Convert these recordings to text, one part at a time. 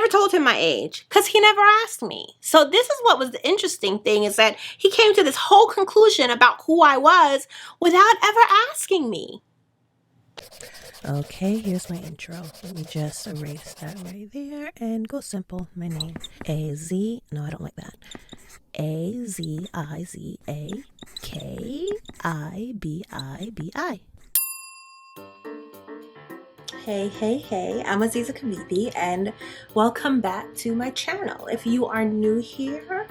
told him my age because he never asked me. So this is what was the interesting thing, is that he came to this whole conclusion about who I was without ever asking me. Okay, here's my intro. Let me just erase that right there and go simple. My name, A-Z, no, I don't like that. A-Z-I-Z-A-K-I-B-I-B-I. Hey, I'm Aziza Kibibi, and welcome back to my channel. If you are new here,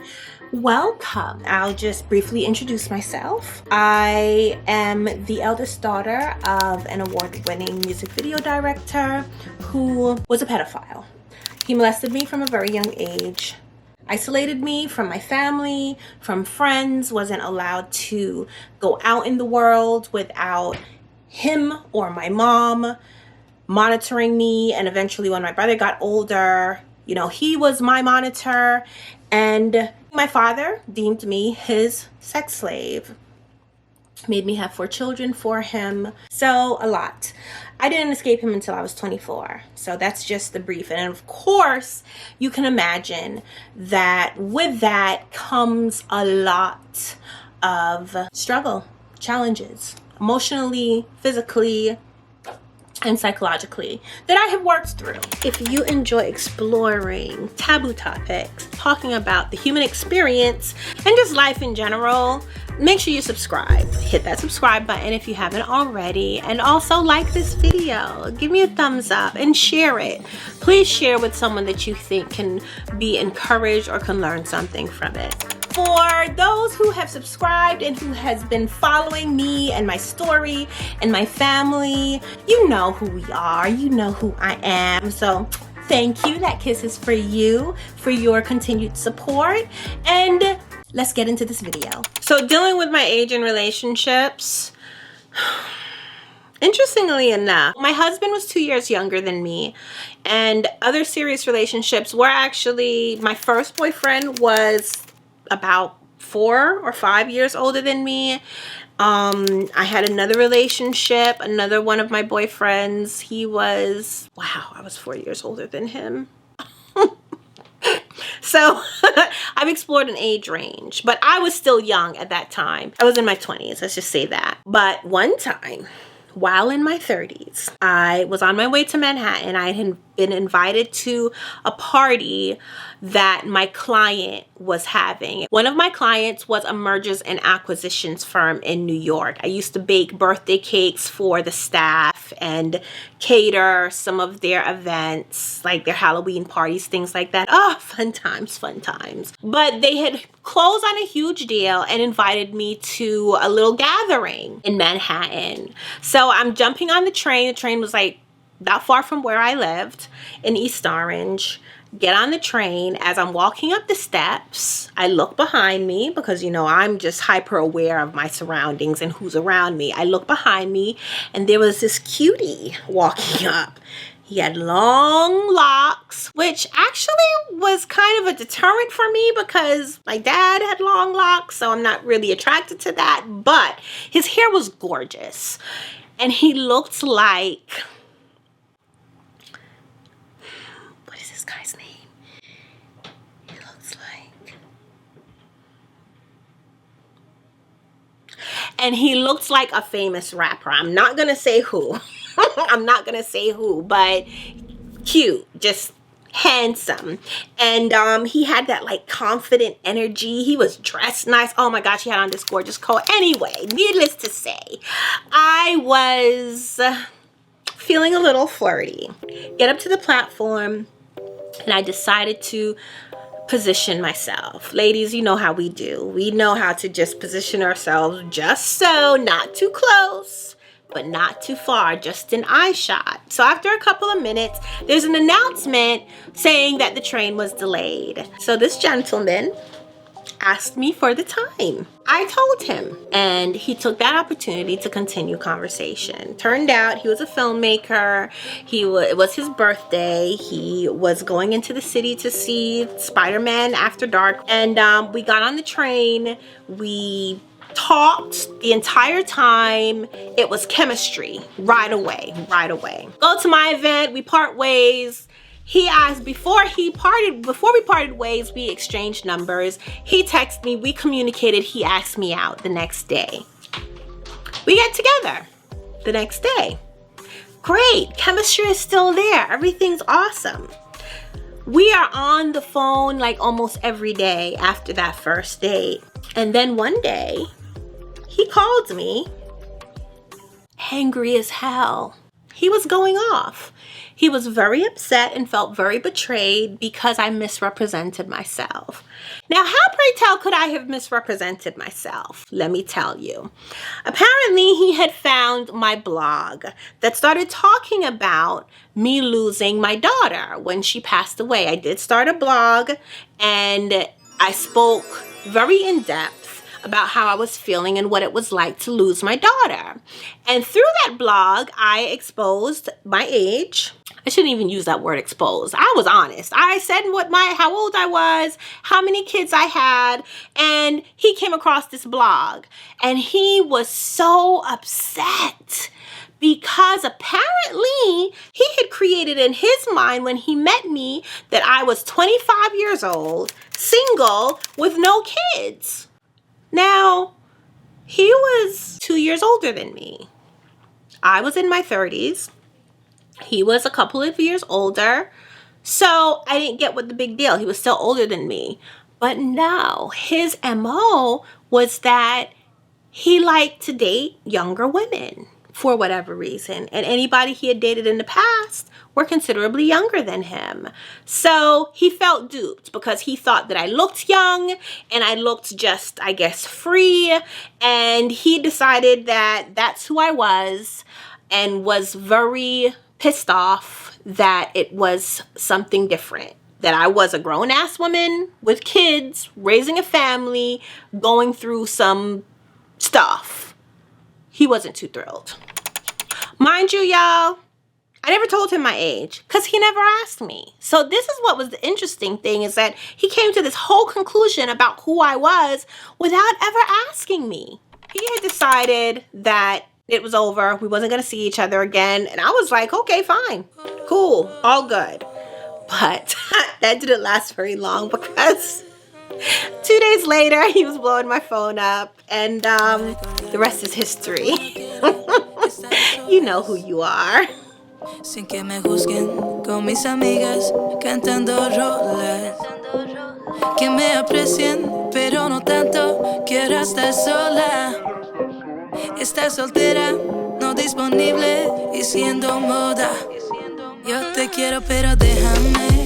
welcome. I'll just briefly introduce myself. I am the eldest daughter of an award-winning music video director who was a pedophile. He molested me from a very young age, isolated me from my family, from friends, wasn't allowed to go out in the world without him or my mom monitoring me. And eventually when my brother got older, you know, he was my monitor, and my father deemed me his sex slave, made me have 4 children for him. So a lot. I didn't escape him until I was 24. So that's just the brief. And of course, you can imagine that with that comes a lot of struggle, challenges, emotionally, physically, and psychologically, that I have worked through. If you enjoy exploring taboo topics, talking about the human experience, and just life in general, make sure you subscribe. Hit that subscribe button if you haven't already, and also like this video. Give me a thumbs up and share it. Please share with someone that you think can be encouraged or can learn something from it. For those who have subscribed and who has been following me and my story and my family, you know who we are, you know who I am. So thank you. That kiss is for you, for your continued support. And let's get into this video. So dealing with my age in relationships, interestingly enough, my husband was 2 years younger than me, and other serious relationships were actually, my first boyfriend was about 4 or 5 years older than me. I had another relationship, another one of my boyfriends. He was, wow, I was 4 years older than him. So I've explored an age range, but I was still young at that time. I was in my 20s, let's just say that. But one time, while in my 30s, I was on my way to Manhattan. I had been invited to a party that my client was having. One of my clients was a mergers and acquisitions firm in New York. I used to bake birthday cakes for the staff and cater some of their events, like their Halloween parties, things like that. Oh, fun times, fun times. But they had closed on a huge deal and invited me to a little gathering in Manhattan. So I'm jumping on the train. The train was like not far from where I lived in East Orange. Get on the train. As I'm walking up the steps, I look behind me because, you know, I'm just hyper aware of my surroundings and who's around me. I look behind me, and there was this cutie walking up. He had long locks, which actually was kind of a deterrent for me because my dad had long locks, so I'm not really attracted to that. But his hair was gorgeous, and he looked like, what is this guy's name? He looks like, and he looked like a famous rapper. I'm not gonna say who. I'm not gonna say who, but cute, just handsome. And he had that like confident energy. He was dressed nice. Oh my gosh, he had on this gorgeous coat. Anyway, needless to say, I was feeling a little flirty. Get up to the platform, and I decided to position myself. Ladies, you know how we do. We know how to just position ourselves just so, not too close, but not too far, just an eye shot. So after a couple of minutes, there's an announcement saying that the train was delayed. So this gentleman asked me for the time. I told him, and he took that opportunity to continue conversation. Turned out he was a filmmaker. It was his birthday. He was going into the city to see Spider-Man After Dark. And we got on the train. We talked the entire time. It was chemistry right away. Go to my event. We part ways. he asked before we parted ways, we exchanged numbers. He texted me, we communicated, he asked me out the next day. We get together the next day. Great, chemistry is still there. Everything's awesome. We are on the phone like almost every day after that first date. And then one day, he called me, angry as hell. He was going off. He was very upset and felt very betrayed because I misrepresented myself. Now, how, pray tell, could I have misrepresented myself? Let me tell you. Apparently, he had found my blog that started talking about me losing my daughter when she passed away. I did start a blog and I spoke very in depth about how I was feeling and what it was like to lose my daughter. And through that blog, I exposed my age. I shouldn't even use that word exposed. I was honest. I said how old I was, how many kids I had, and he came across this blog and he was so upset because apparently he had created in his mind when he met me that I was 25 years old, single, with no kids. Now, he was 2 years older than me. I was in my 30s. He was a couple of years older. So I didn't get what the big deal. He was still older than me. But no, his MO was that he liked to date younger women for whatever reason. And anybody he had dated in the past were considerably younger than him. So he felt duped because he thought that I looked young and I looked just, I guess, free. And he decided that that's who I was and was very pissed off that it was something different. That I was a grown-ass woman with kids, raising a family, going through some stuff. He wasn't too thrilled. Mind you, y'all, I never told him my age because he never asked me. So this is what was the interesting thing, is that he came to this whole conclusion about who I was without ever asking me. He had decided that it was over. We wasn't going to see each other again. And I was like, okay, fine, cool, all good. But that didn't last very long because 2 days later, he was blowing my phone up and the rest is history. You know who you are. Sin que me juzguen con mis amigas cantando rolas. Que me aprecien, pero no tanto. Quiero estar sola. Estar soltera, no disponible y siendo moda. Yo te quiero, pero déjame.